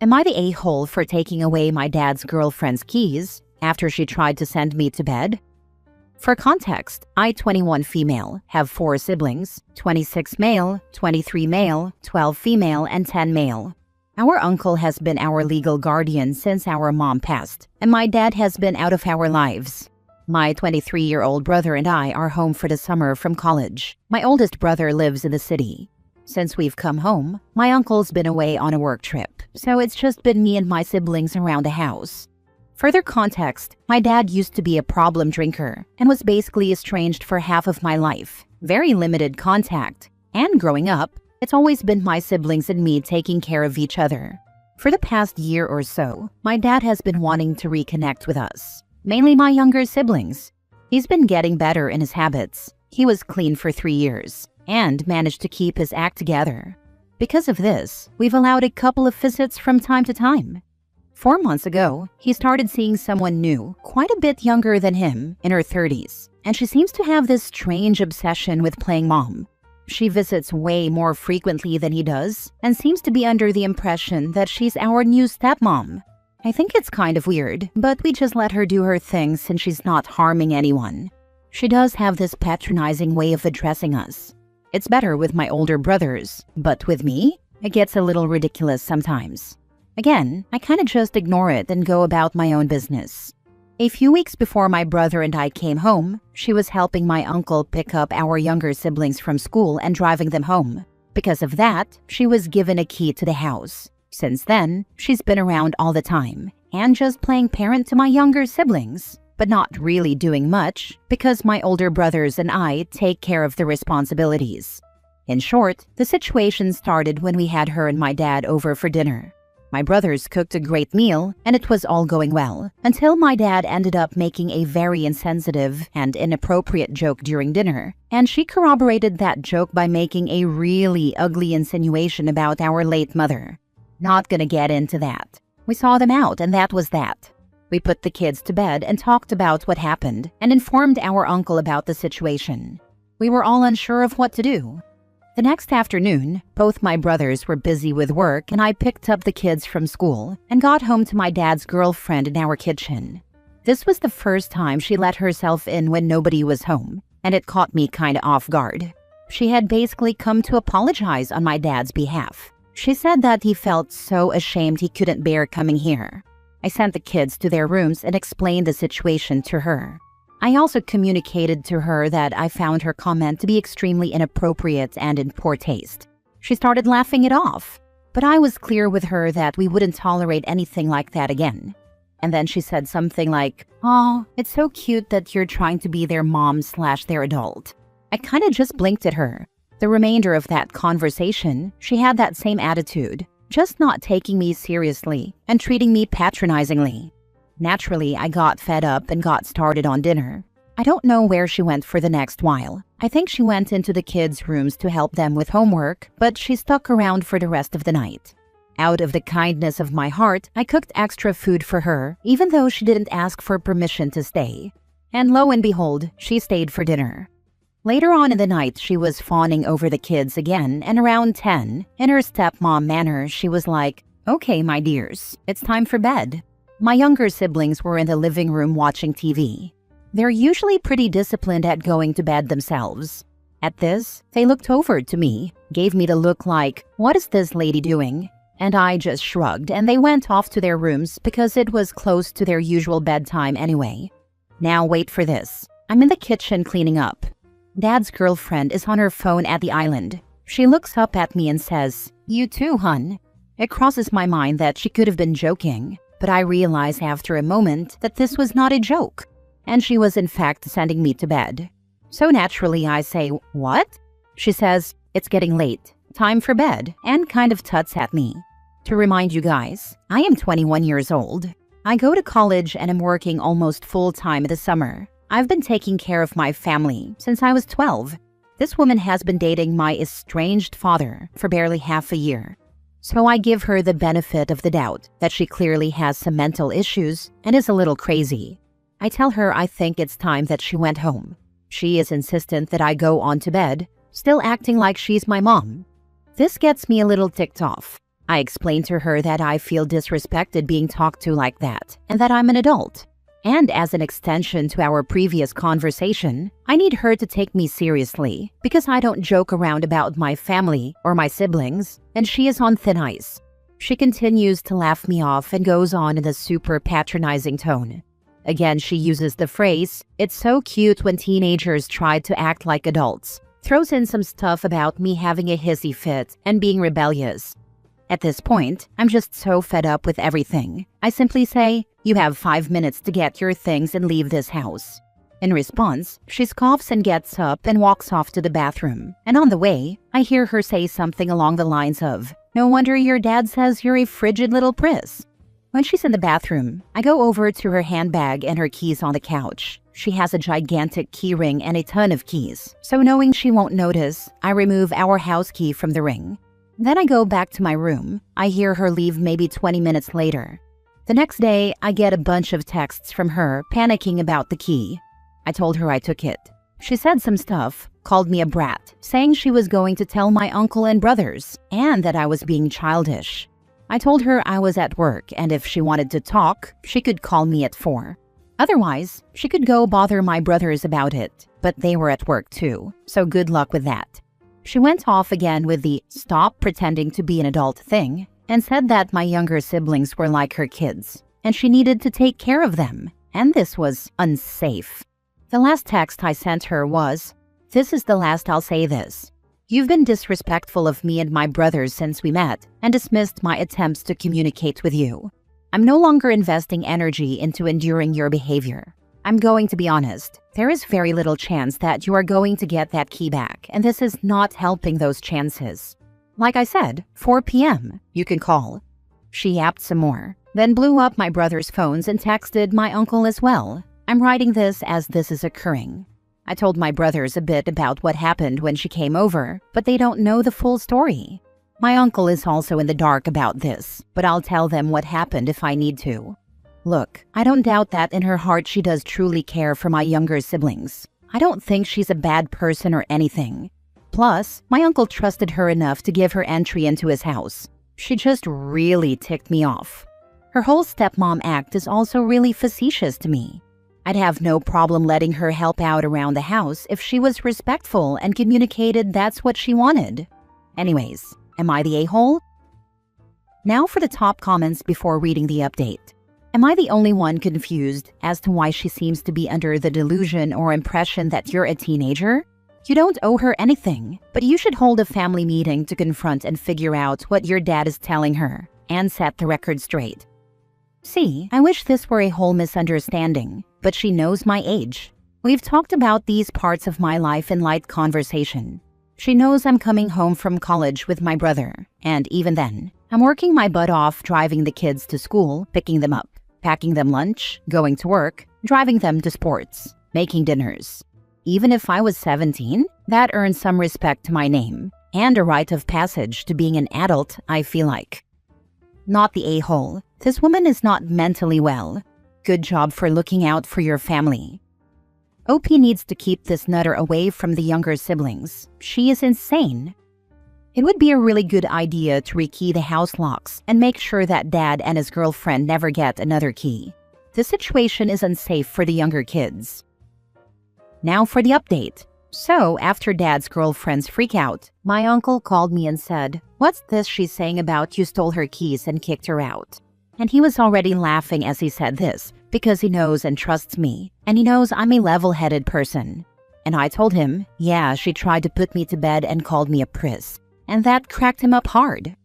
Am I the a-hole for taking away my dad's girlfriend's keys after she tried to send me to bed? For context, I, 21 female, have 4 siblings, 26 male, 23 male, 12 female, and 10 male. Our uncle has been our legal guardian since our mom passed, and my dad has been out of our lives. My 23-year-old brother and I are home for the summer from college. My oldest brother lives in the city. Since we've come home, my uncle's been away on a work trip, so it's just been me and my siblings around the house. Further context, my dad used to be a problem drinker and was basically estranged for half of my life. Very limited contact. And growing up, it's always been my siblings and me taking care of each other. For the past year or so, my dad has been wanting to reconnect with us, mainly my younger siblings. He's been getting better in his habits. He was clean for 3 years and managed to keep his act together. Because of this, we've allowed a couple of visits from time to time. 4 months ago, he started seeing someone new, quite a bit younger than him, in her 30s, and she seems to have this strange obsession with playing mom. She visits way more frequently than he does, and seems to be under the impression that she's our new stepmom. I think it's kind of weird, but we just let her do her thing since she's not harming anyone. She does have this patronizing way of addressing us. It's better with my older brothers, but with me, it gets a little ridiculous sometimes. Again, I kinda just ignore it and go about my own business. A few weeks before my brother and I came home, she was helping my uncle pick up our younger siblings from school and driving them home. Because of that, she was given a key to the house. Since then, she's been around all the time and just playing parent to my younger siblings, but not really doing much because my older brothers and I take care of the responsibilities. In short, the situation started when we had her and my dad over for dinner. My brothers cooked a great meal, and it was all going well, until my dad ended up making a very insensitive and inappropriate joke during dinner, and she corroborated that joke by making a really ugly insinuation about our late mother. Not gonna get into that. We saw them out, and that was that. We put the kids to bed and talked about what happened, and informed our uncle about the situation. We were all unsure of what to do. The next afternoon, both my brothers were busy with work and I picked up the kids from school and got home to my dad's girlfriend in our kitchen. This was the first time she let herself in when nobody was home, and it caught me kinda off guard. She had basically come to apologize on my dad's behalf. She said that he felt so ashamed he couldn't bear coming here. I sent the kids to their rooms and explained the situation to her. I also communicated to her that I found her comment to be extremely inappropriate and in poor taste. She started laughing it off, but I was clear with her that we wouldn't tolerate anything like that again. And then she said something like, "Oh, it's so cute that you're trying to be their mom/their adult." I kinda just blinked at her. The remainder of that conversation, she had that same attitude, just not taking me seriously and treating me patronizingly. Naturally, I got fed up and got started on dinner. I don't know where she went for the next while. I think she went into the kids' rooms to help them with homework, but she stuck around for the rest of the night. Out of the kindness of my heart, I cooked extra food for her, even though she didn't ask for permission to stay. And lo and behold, she stayed for dinner. Later on in the night, she was fawning over the kids again, and around 10, in her stepmom manner, she was like, "Okay, my dears, it's time for bed." My younger siblings were in the living room watching TV. They're usually pretty disciplined at going to bed themselves. At this, they looked over to me, gave me the look like, "What is this lady doing?" And I just shrugged and they went off to their rooms because it was close to their usual bedtime anyway. Now wait for this. I'm in the kitchen cleaning up. Dad's girlfriend is on her phone at the island. She looks up at me and says, "You too, hun." It crosses my mind that she could have been joking, but I realized after a moment that this was not a joke, and she was in fact sending me to bed. So naturally I say, "What?" She says, "It's getting late. Time for bed," and kind of tuts at me. To remind you guys, I am 21 years old. I go to college and am working almost full-time this summer. I've been taking care of my family since I was 12. This woman has been dating my estranged father for barely half a year. So I give her the benefit of the doubt that she clearly has some mental issues and is a little crazy. I tell her I think it's time that she went home. She is insistent that I go on to bed, still acting like she's my mom. This gets me a little ticked off. I explained to her that I feel disrespected being talked to like that, and that I'm an adult. And as an extension to our previous conversation, I need her to take me seriously because I don't joke around about my family or my siblings, and she is on thin ice. She continues to laugh me off and goes on in a super patronizing tone. Again, she uses the phrase, "It's so cute when teenagers try to act like adults." Throws in some stuff about me having a hissy fit and being rebellious. At this point, I'm just so fed up with everything. I simply say, "You have 5 minutes to get your things and leave this house." In response, she scoffs and gets up and walks off to the bathroom. And on the way, I hear her say something along the lines of, "No wonder your dad says you're a frigid little priss." When she's in the bathroom, I go over to her handbag and her keys on the couch. She has a gigantic key ring and a ton of keys, so knowing she won't notice, I remove our house key from the ring. Then I go back to my room. I hear her leave maybe 20 minutes later. The next day, I get a bunch of texts from her panicking about the key. I told her I took it. She said some stuff, called me a brat, saying she was going to tell my uncle and brothers, and that I was being childish. I told her I was at work, and if she wanted to talk, she could call me at 4. Otherwise, she could go bother my brothers about it, but they were at work too, so good luck with that. She went off again with the "stop pretending to be an adult" thing, and said that my younger siblings were like her kids, and she needed to take care of them, and this was unsafe. The last text I sent her was, "This is the last I'll say this. You've been disrespectful of me and my brothers since we met, and dismissed my attempts to communicate with you. I'm no longer investing energy into enduring your behavior. I'm going to be honest, there is very little chance that you are going to get that key back, and this is not helping those chances. Like I said, 4 p.m., you can call." She yapped some more, then blew up my brother's phones and texted my uncle as well. I'm writing this as this is occurring. I told my brothers a bit about what happened when she came over, but they don't know the full story. My uncle is also in the dark about this, but I'll tell them what happened if I need to. Look, I don't doubt that in her heart she does truly care for my younger siblings. I don't think she's a bad person or anything. Plus, my uncle trusted her enough to give her entry into his house. She just really ticked me off. Her whole stepmom act is also really facetious to me. I'd have no problem letting her help out around the house if she was respectful and communicated that's what she wanted. Anyways, am I the a-hole? Now for the top comments before reading the update. Am I the only one confused as to why she seems to be under the delusion or impression that you're a teenager? You don't owe her anything, but you should hold a family meeting to confront and figure out what your dad is telling her, and set the record straight. See, I wish this were a whole misunderstanding, but she knows my age. We've talked about these parts of my life in light conversation. She knows I'm coming home from college with my brother, and even then, I'm working my butt off driving the kids to school, picking them up, packing them lunch, going to work, driving them to sports, making dinners. Even if I was 17, that earns some respect to my name, and a rite of passage to being an adult, I feel like. Not the a-hole. This woman is not mentally well. Good job for looking out for your family. OP needs to keep this nutter away from the younger siblings. She is insane. It would be a really good idea to rekey the house locks and make sure that Dad and his girlfriend never get another key. The situation is unsafe for the younger kids. Now for the update. So, after Dad's girlfriend's freakout, my uncle called me and said, "What's this she's saying about you stole her keys and kicked her out?" And he was already laughing as he said this, because he knows and trusts me, and he knows I'm a level-headed person. And I told him, yeah, she tried to put me to bed and called me a priss. And that cracked him up hard.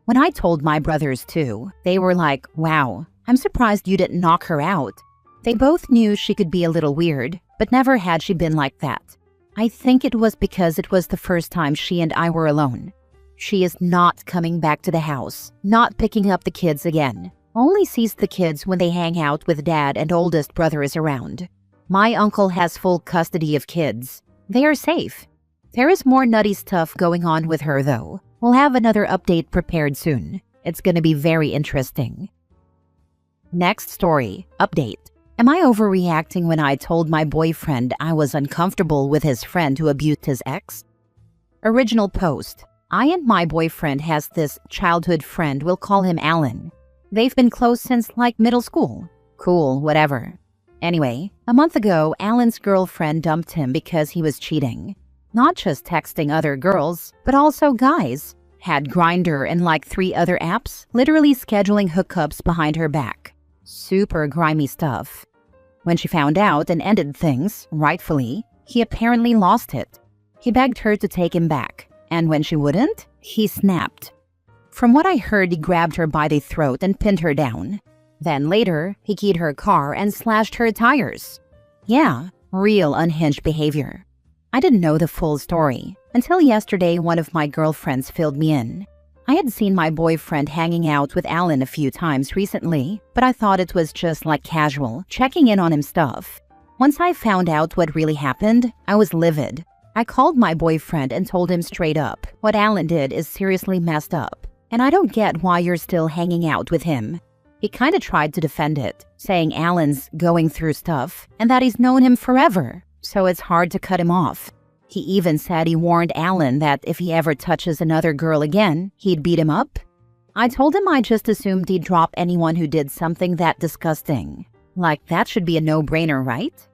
When I told my brothers too, they were like, "Wow, I'm surprised you didn't knock her out." They both knew she could be a little weird, but never had she been like that. I think it was because it was the first time she and I were alone. She is not coming back to the house, not picking up the kids again. Only sees the kids when they hang out with Dad and oldest brother is around. My uncle has full custody of kids. They are safe. There is more nutty stuff going on with her though. We'll have another update prepared soon. It's gonna be very interesting. Next story, update. Am I overreacting when I told my boyfriend I was uncomfortable with his friend who abused his ex? Original post. I and my boyfriend has this childhood friend, we'll call him Alan. They've been close since like middle school. Cool, whatever. Anyway, a month ago, Alan's girlfriend dumped him because he was cheating. Not just texting other girls, but also guys. Had Grindr and like 3 other apps, literally scheduling hookups behind her back. Super grimy stuff. When she found out and ended things, rightfully, he apparently lost it. He begged her to take him back, and when she wouldn't, he snapped. From what I heard, he grabbed her by the throat and pinned her down. Then later, he keyed her car and slashed her tires. Yeah, real unhinged behavior. I didn't know the full story. Until yesterday, one of my girlfriends filled me in. I had seen my boyfriend hanging out with Alan a few times recently, but I thought it was just like casual, checking in on him stuff. Once I found out what really happened, I was livid. I called my boyfriend and told him straight up, what Alan did is seriously messed up, and I don't get why you're still hanging out with him. He kinda tried to defend it, saying Alan's going through stuff and that he's known him forever, so it's hard to cut him off. He even said he warned Alan that if he ever touches another girl again, he'd beat him up. I told him I just assumed he'd drop anyone who did something that disgusting. Like, that should be a no-brainer, right?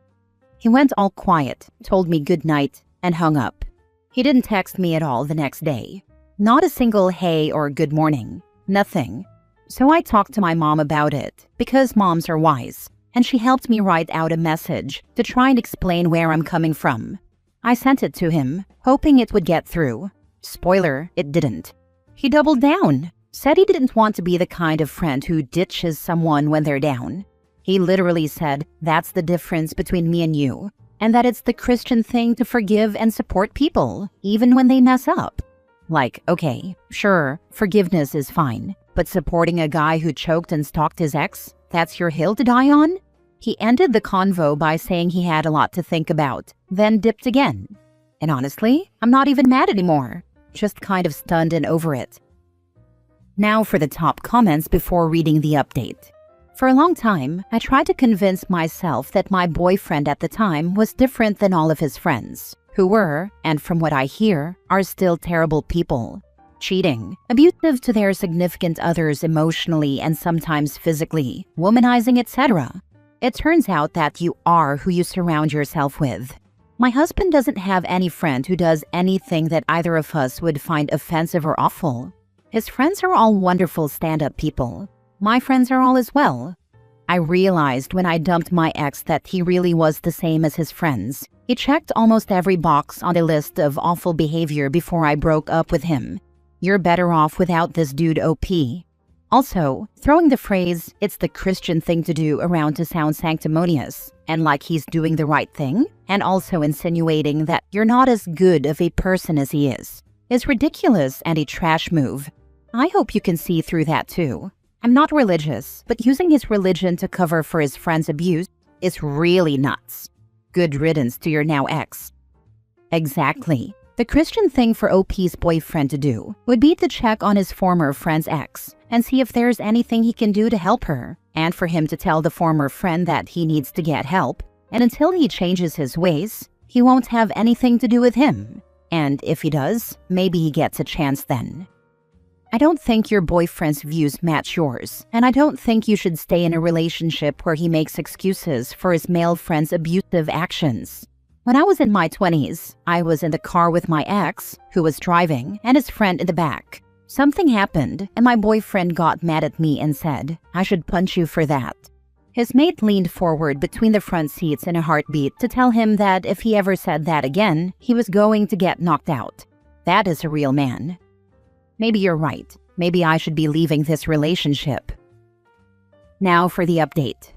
He went all quiet, told me good night, and hung up. He didn't text me at all the next day. Not a single hey or good morning. Nothing. So I talked to my mom about it, because moms are wise, and she helped me write out a message to try and explain where I'm coming from. I sent it to him, hoping it would get through. Spoiler, it didn't. He doubled down, said he didn't want to be the kind of friend who ditches someone when they're down. He literally said, that's the difference between me and you, and that it's the Christian thing to forgive and support people, even when they mess up. Like, okay, sure, forgiveness is fine, but supporting a guy who choked and stalked his ex, that's your hill to die on? He ended the convo by saying he had a lot to think about, then dipped again. And honestly, I'm not even mad anymore, just kind of stunned and over it. Now for the top comments before reading the update. For a long time, I tried to convince myself that my boyfriend at the time was different than all of his friends, who were, and from what I hear, are still terrible people. Cheating, abusive to their significant others emotionally and sometimes physically, womanizing, etc. It turns out that you are who you surround yourself with. My husband doesn't have any friend who does anything that either of us would find offensive or awful. His friends are all wonderful stand-up people. My friends are all as well. I realized when I dumped my ex that he really was the same as his friends. He checked almost every box on the list of awful behavior before I broke up with him. You're better off without this dude OP. Also, throwing the phrase, it's the Christian thing to do around to sound sanctimonious, and like he's doing the right thing, and also insinuating that you're not as good of a person as he is ridiculous and a trash move. I hope you can see through that too. I'm not religious, but using his religion to cover for his friend's abuse is really nuts. Good riddance to your now ex. Exactly. The Christian thing for OP's boyfriend to do would be to check on his former friend's ex and see if there's anything he can do to help her, and for him to tell the former friend that he needs to get help, and until he changes his ways, he won't have anything to do with him. And if he does, maybe he gets a chance then. I don't think your boyfriend's views match yours, and I don't think you should stay in a relationship where he makes excuses for his male friend's abusive actions. When I was in my 20s, I was in the car with my ex, who was driving, and his friend in the back. Something happened, and my boyfriend got mad at me and said, I should punch you for that. His mate leaned forward between the front seats in a heartbeat to tell him that if he ever said that again, he was going to get knocked out. That is a real man. Maybe you're right. Maybe I should be leaving this relationship. Now for the update.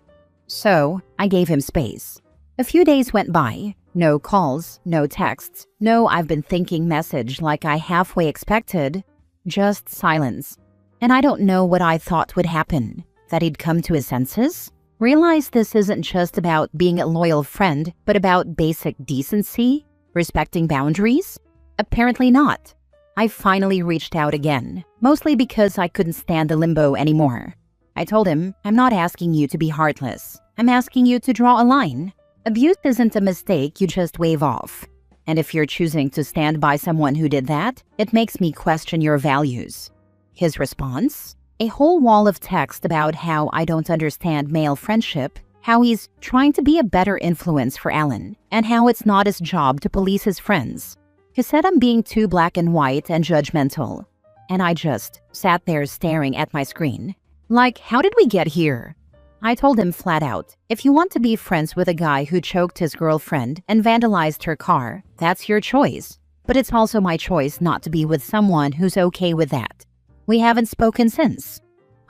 So, I gave him space. A few days went by. No calls, no texts, no I've been thinking message like I halfway expected. Just silence. And I don't know what I thought would happen. That he'd come to his senses? Realize this isn't just about being a loyal friend, but about basic decency? Respecting boundaries? Apparently not. I finally reached out again, mostly because I couldn't stand the limbo anymore. I told him, I'm not asking you to be heartless. I'm asking you to draw a line. Abuse isn't a mistake you just wave off. And if you're choosing to stand by someone who did that, it makes me question your values." His response? A whole wall of text about how I don't understand male friendship, how he's trying to be a better influence for Alan, and how it's not his job to police his friends. He said I'm being too black and white and judgmental. And I just sat there staring at my screen. Like, how did we get here? I told him flat out, if you want to be friends with a guy who choked his girlfriend and vandalized her car, that's your choice. But it's also my choice not to be with someone who's okay with that. We haven't spoken since.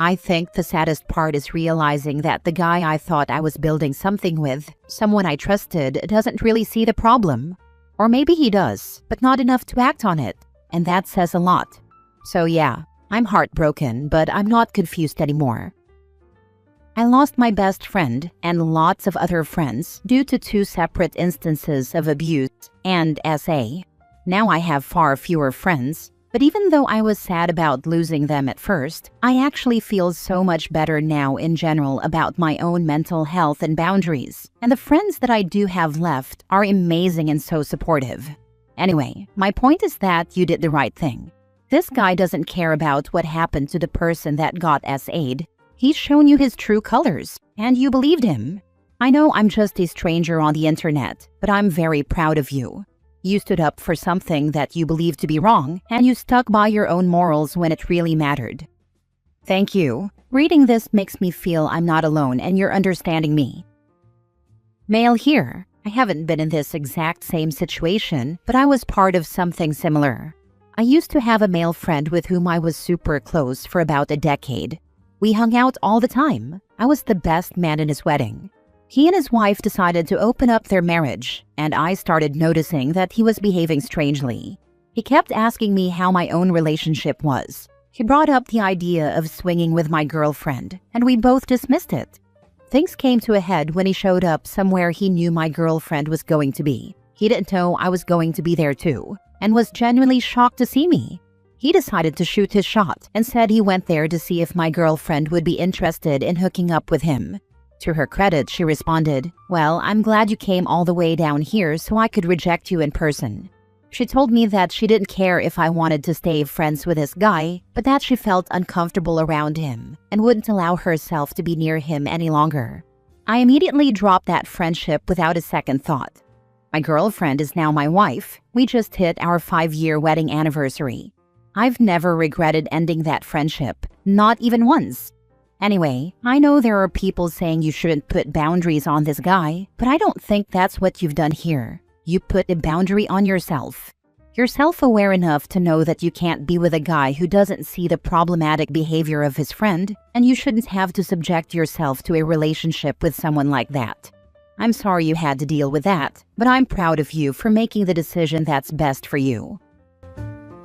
I think the saddest part is realizing that the guy I thought I was building something with, someone I trusted, doesn't really see the problem. Or maybe he does, but not enough to act on it. And that says a lot. So yeah, I'm heartbroken, but I'm not confused anymore. I lost my best friend and lots of other friends due to 2 separate instances of abuse and SA. Now I have far fewer friends, but even though I was sad about losing them at first, I actually feel so much better now in general about my own mental health and boundaries. And the friends that I do have left are amazing and so supportive. Anyway, my point is that you did the right thing. This guy doesn't care about what happened to the person that got SA'd. He's shown you his true colors, and you believed him. I know I'm just a stranger on the internet, but I'm very proud of you. You stood up for something that you believed to be wrong, and you stuck by your own morals when it really mattered. Thank you. Reading this makes me feel I'm not alone and you're understanding me. Male here. I haven't been in this exact same situation, but I was part of something similar. I used to have a male friend with whom I was super close for about a decade. We hung out all the time. I was the best man in his wedding. He and his wife decided to open up their marriage, and I started noticing that he was behaving strangely. He kept asking me how my own relationship was. He brought up the idea of swinging with my girlfriend, and we both dismissed it. Things came to a head when he showed up somewhere he knew my girlfriend was going to be. He didn't know I was going to be there too, and was genuinely shocked to see me. He decided to shoot his shot and said he went there to see if my girlfriend would be interested in hooking up with him. To her credit, she responded, "Well, I'm glad you came all the way down here so I could reject you in person." She told me that she didn't care if I wanted to stay friends with this guy, but that she felt uncomfortable around him and wouldn't allow herself to be near him any longer. I immediately dropped that friendship without a second thought. My girlfriend is now my wife. We just hit our 5-year wedding anniversary. I've never regretted ending that friendship, not even once. Anyway, I know there are people saying you shouldn't put boundaries on this guy, but I don't think that's what you've done here. You put a boundary on yourself. You're self-aware enough to know that you can't be with a guy who doesn't see the problematic behavior of his friend, and you shouldn't have to subject yourself to a relationship with someone like that. I'm sorry you had to deal with that, but I'm proud of you for making the decision that's best for you.